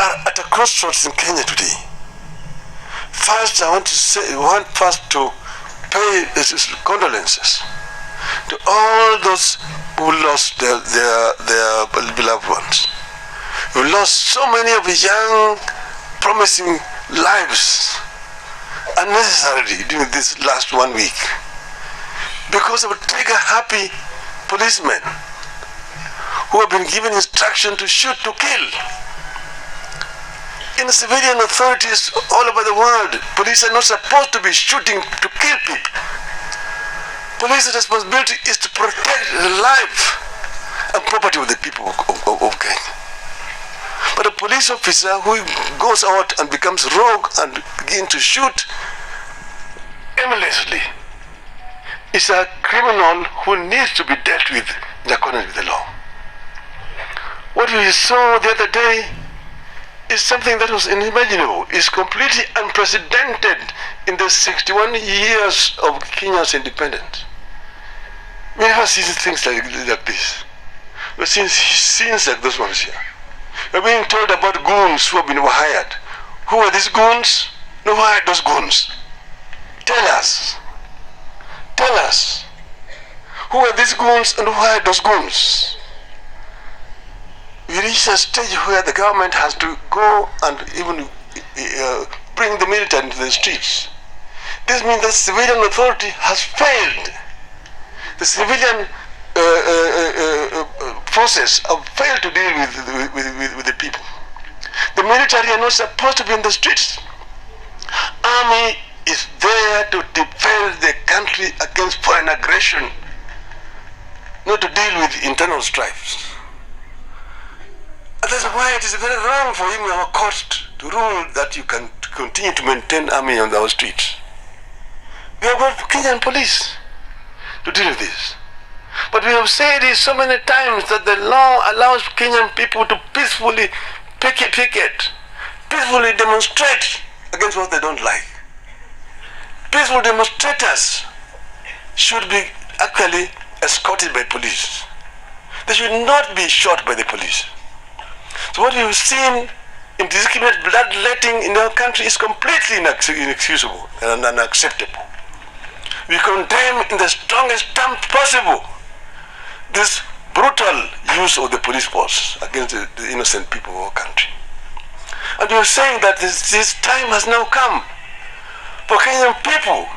are at a crossroads in Kenya today. First, I want to pay condolences to all those who lost their beloved ones. We lost so many of the young, promising lives unnecessarily during this last 1 week because of a trigger-happy policemen who have been given instruction to shoot to kill. In civilian authorities all over the world, police are not supposed to be shooting to kill people. Police responsibility is to protect the life and property of the people of Kenya. But a police officer who goes out and becomes rogue and begins to shoot aimlessly is a criminal who needs to be dealt with in accordance with the law. What we saw the other day is something that was unimaginable, is completely unprecedented in the 61 years of Kenya's independence. We never seen things like this. We've seen scenes like those ones here. We're being told about goons who have been hired. Who are these goons? No, who hired those goons? Tell us. Tell us. Who are these goons and who hired those goons? We reach a stage where the government has to go and even bring the military into the streets. This means the civilian authority has failed. The civilian forces have failed to deal with the people. The military are not supposed to be in the streets. Army is there to defend the country against foreign aggression, not to deal with internal strifes. And that's why it is very wrong for even our court to rule that you can continue to maintain army on our streets. We have got Kenyan police to deal with this. But we have said it so many times that the law allows Kenyan people to peacefully picket, peacefully demonstrate against what they don't like. Peaceful demonstrators should be actually escorted by police. They should not be shot by the police. So what we've seen indiscriminate bloodletting in our country is completely inexcusable and unacceptable. We condemn in the strongest terms possible this brutal use of the police force against the innocent people of our country. And we are saying that this time has now come for Kenyan people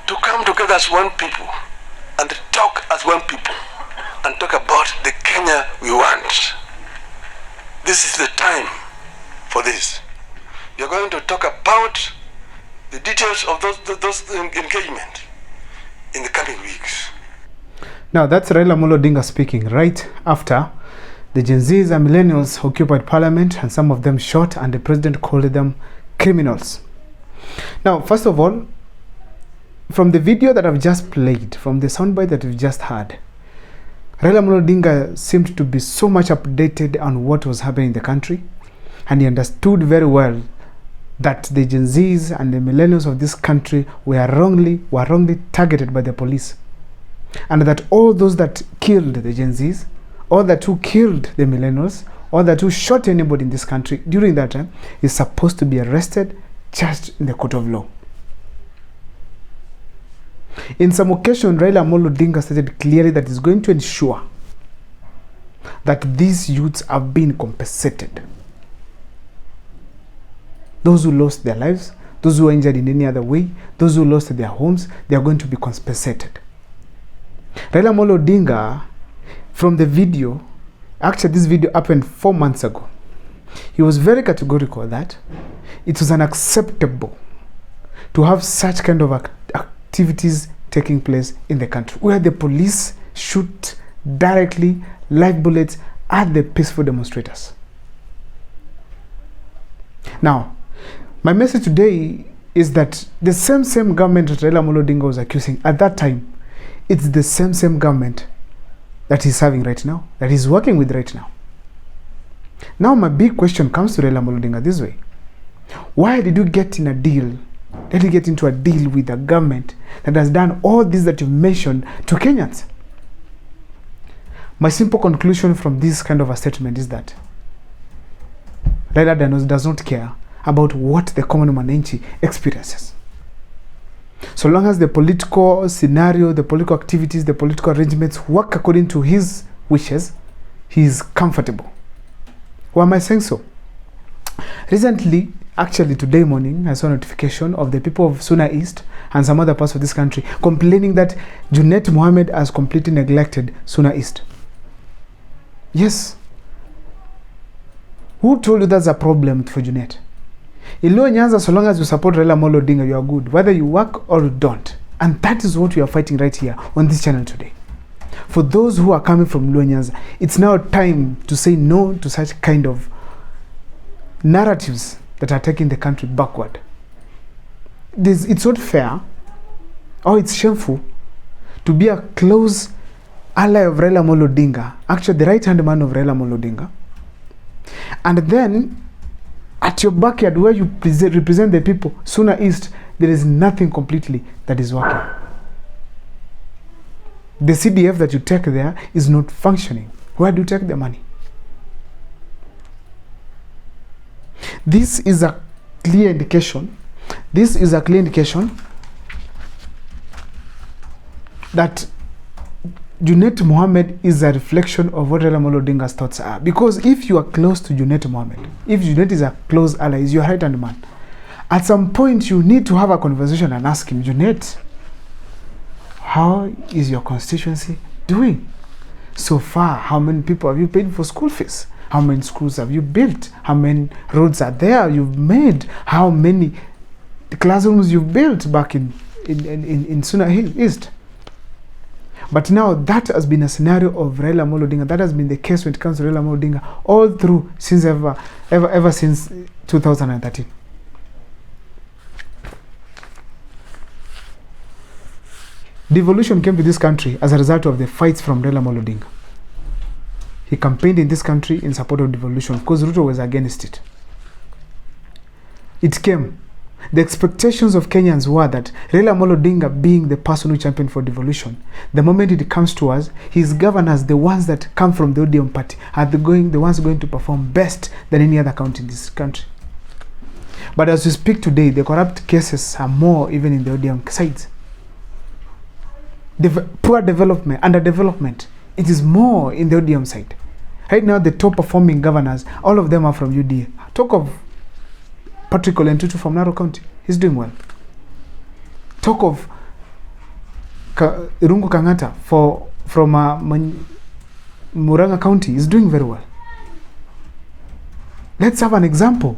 to come together as one people and talk as one people and talk about the Kenya we want. This is the time for this. We are going to talk about the details of those engagement in the coming weeks. Now that's Raila Odinga speaking right after the Gen Zs and millennials occupied parliament and some of them shot and the president called them criminals. Now, first of all, from the video that I've just played, from the soundbite that we've just heard, Raila Odinga seemed to be so much updated on what was happening in the country, and he understood very well that the Gen Zs and the millennials of this country were wrongly targeted by the police, and that all those that killed the Gen Zs, all that who killed the millennials, all that who shot anybody in this country during that time is supposed to be arrested, charged in the court of law. In some occasion, Raila Odinga stated clearly that he's going to ensure that these youths are being compensated. Those who lost their lives, those who were injured in any other way, those who lost their homes, they are going to be compensated. Raila Odinga, from the video, actually this video happened 4 months ago, he was very categorical that it was unacceptable to have such kind of activities taking place in the country where the police shoot directly live bullets at the peaceful demonstrators. Now, my message today is that the same government that Raila Odinga was accusing at that time, it's the same government that he's having right now, that he's working with right now. Now my big question comes to Raila Odinga this way. Why did you get in a deal? Did you get into a deal with a government that has done all this that you've mentioned to Kenyans? My simple conclusion from this kind of a statement is that Raila does not care about what the common mwananchi experiences. So long as the political scenario, the political activities, the political arrangements work according to his wishes, he is comfortable. Why am I saying so? Recently, actually today morning, I saw a notification of the people of Suna East and some other parts of this country complaining that Junet Mohammed has completely neglected Suna East. Yes. Who told you that's a problem for Junet? In Luo Nyanza, so long as you support Raila Amolo Odinga, you are good, whether you work or you don't. And that is what we are fighting right here on this channel today. For those who are coming from Luo Nyanza, it's now time to say no to such kind of narratives that are taking the country backward. It's not fair, or it's shameful, to be a close ally of Raila Amolo Odinga, actually the right-hand man of Raila Amolo Odinga, and then at your backyard where you represent the people, Suna East, there is nothing completely that is working. The CDF that you take there is not functioning. Where do you take the money? This is a clear indication. This is a clear indication that Junet Mohammed is a reflection of what Raila Amolo Odinga's thoughts are. Because if you are close to Junet Mohammed, if Junet is a close ally, is your right-hand man, at some point you need to have a conversation and ask him, Junet, how is your constituency doing? So far, how many people have you paid for school fees? How many schools have you built? How many roads are there you've made? How many classrooms you've built back in Suna East? But now that has been a scenario of Raila Amolo Odinga. That has been the case when it comes to Raila Amolo Odinga all through since ever since 2013. Devolution came to this country as a result of the fights from Raila Amolo Odinga. He campaigned in this country in support of devolution because Ruto was against it. It came. The expectations of Kenyans were that Raila Amolo Odinga, being the person who championed for devolution, the moment it comes to us, his governors, the ones that come from the ODM party, are the ones going to perform best than any other county in this country. But as we speak today, the corrupt cases are more even in the ODM sides. Poor development, underdevelopment, it is more in the ODM side. Right now, the top performing governors, all of them are from UDA. Talk of Patrick Olentutu from Narok County, he's doing well. Talk of Irungu Kangata from Muranga County, is doing very well. Let's have an example.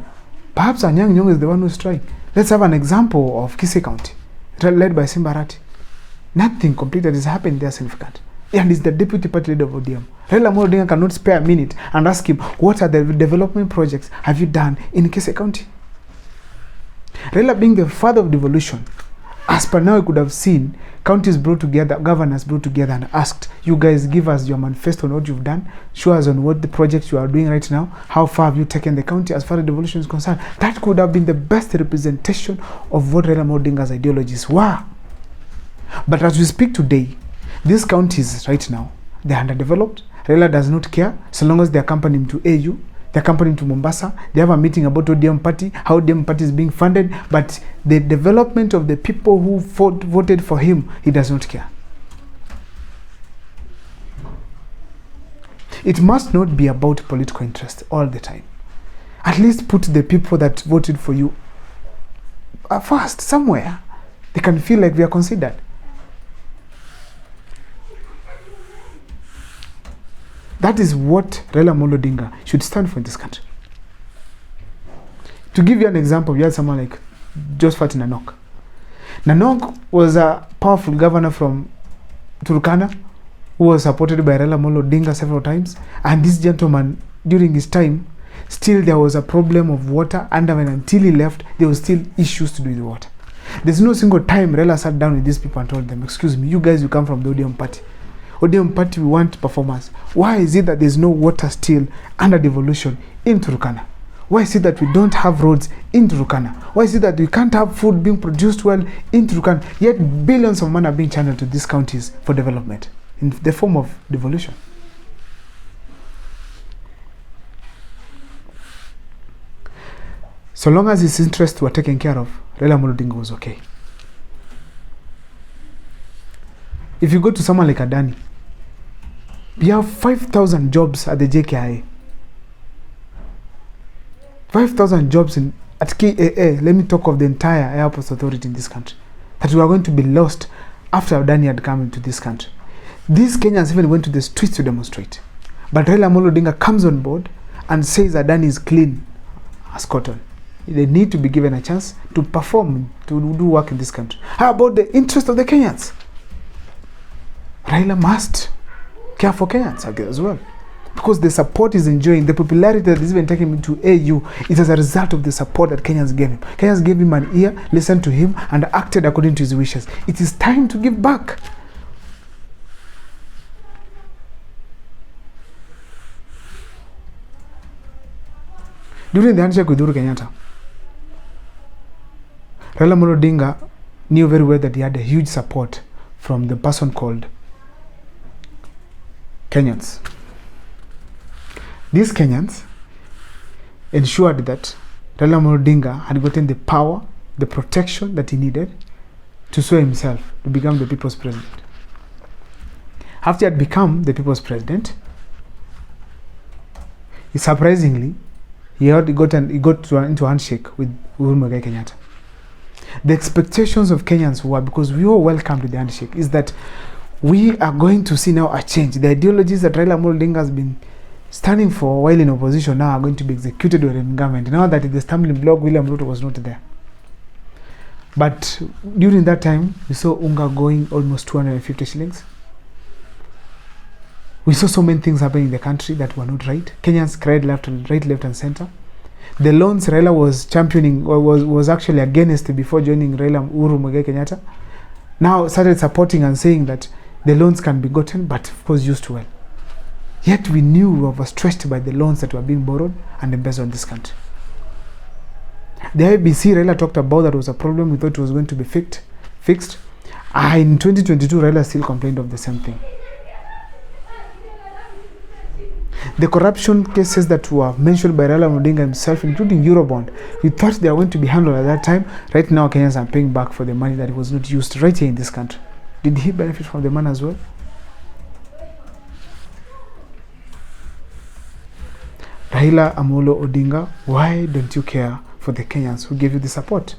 Perhaps Anyang' Nyong'o is the one who's trying. Let's have an example of Kisii County, led by Simbarati. Nothing complete that is happening there significant. And he's the deputy party leader of ODM. Raila Amolo Odinga cannot spare a minute and ask him, what are the development projects have you done in Kisii County? Raila, being the father of devolution, as per now, you could have seen counties brought together, governors brought together and asked, you guys give us your manifesto on what you've done, show us on what the projects you are doing right now, how far have you taken the county as far as devolution is concerned. That could have been the best representation of what Raila Amolo Odinga's ideologies were. But as we speak today, these counties right now, they're underdeveloped. Raila does not care so long as they accompany him to AU, they accompany him to Mombasa, they have a meeting about ODM party, how ODM party is being funded, but the development of the people who voted for him, he does not care. It must not be about political interest all the time. At least put the people that voted for you first, somewhere. They can feel like they are considered. That is what Raila Amolo Odinga should stand for in this country. To give you an example, you had someone like Josephat Nanok. Nanok was a powerful governor from Turkana who was supported by Raila Amolo Odinga several times. And this gentleman, during his time, still there was a problem of water. And until he left, there were still issues to do with the water. There's no single time Raila sat down with these people and told them, excuse me, you guys, you come from the ODM party. ODM party, we want performance. Why is it that there's no water still under devolution in Turkana? Why is it that we don't have roads in Turkana? Why is it that we can't have food being produced well in Turkana? Yet billions of money are being channeled to these counties for development in the form of devolution. So long as his interests were taken care of, Raila Amolo Odinga was okay. If you go to someone like Adani, we have 5,000 jobs at the JKIA. 5,000 jobs at KAA. Let me talk of the entire airports authority in this country that were going to be lost after Adani had come into this country. These Kenyans even went to the streets to demonstrate. But Raila Amolo Odinga comes on board and says Adani is clean as cotton. They need to be given a chance to perform, to do work in this country. How about the interest of the Kenyans? Raila must care for Kenyans as well. Because the support he's enjoying, the popularity that is even taking him to AU, is as a result of the support that Kenyans gave him. Kenyans gave him an ear, listened to him, and acted according to his wishes. It is time to give back. During the handshake with Uhuru Kenyatta, Raila Amolo Odinga knew very well that he had a huge support from the person called Kenyans. These Kenyans ensured that Raila Amolo Odinga had gotten the power, the protection that he needed to swear himself to become the people's president. After he had become the people's president, surprisingly, he got into a handshake with Uhuru Muigai Kenyatta. The expectations of Kenyans were, because we were welcomed to the handshake, is that we are going to see now a change. The ideologies that Raila Amolo Odinga has been standing for while in opposition now are going to be executed or in government. Now that the stumbling block, William Ruto, was not there. But during that time, we saw unga going almost 250 shillings. We saw so many things happening in the country that were not right. Kenyans cried left, left, and center. The loans Raila was championing, or was actually against before joining Raila Uhuru Muigai Kenyatta, now started supporting and saying that the loans can be gotten, but of course used well. Yet we knew we were stressed by the loans that were being borrowed and embezzled in this country. The IBC Raila talked about that was a problem. We thought it was going to be fixed. In 2022, Raila still complained of the same thing. The corruption cases that were mentioned by Raila Odinga himself, including Eurobond, we thought they were going to be handled at that time. Right now, Kenyans are paying back for the money that was not used right here in this country. Did he benefit from the money as well? Raila Amolo Odinga, why don't you care for the Kenyans who gave you the support?